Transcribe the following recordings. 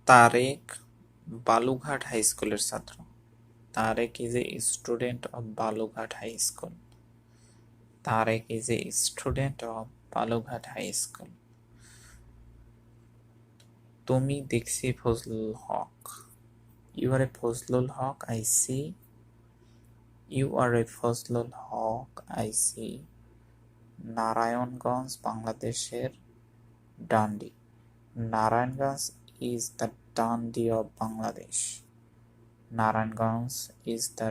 Tarique Balughat high স্কুলের ছাত্র। Tarek is a student of Balurghat high school. Tarek is a student of Balurghat high school. তুমি দেখছি Fazlul Haq. You are a Fazlul Haq, I see. You are a Fazlul Haq, I see. Narayanganj বাংলাদেশের Dundee. Narayanganj is the Dundee of Bangladesh. Narayanganj is the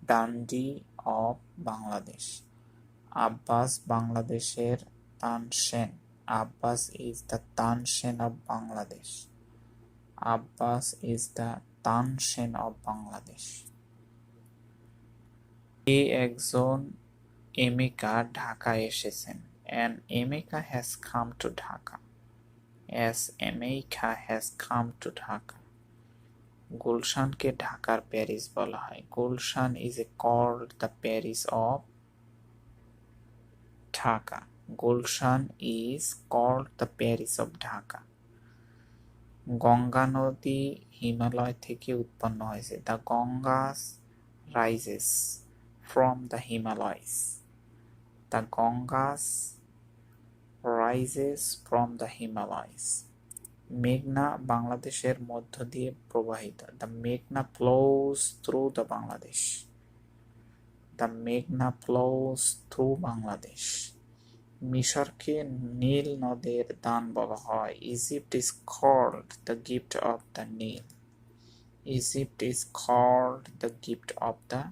Dundee of Bangladesh. Abbas বাংলাদেশের Tansen. Abbas is the Tanshen of Bangladesh. Abbas is the Tanshen of Bangladesh. কে একজন Emeka ঢাকায় এসেছেন। An Emeka has come to Dhaka. As Emeka has come to Dhaka. গুলশানকে ঢাকার Paris বলা হয়। Gulshan is called the Paris of Dhaka. Gulshan is called the Paris of Dhaka. Ganga নদী হিমালয় থেকে উৎপন্ন হয়েছে। The Ganges rises from the Himalayas. The Ganges rises from the Himalayas. মেঘনা বাংলাদেশের মধ্য দিয়ে প্রবাহিত। The Meghna flows through the Bangladesh. The Meghna flows through Bangladesh. মিশরকে নীল নদের দান বলা হয়। Egypt is called the gift of the Nile. Egypt is called the gift of the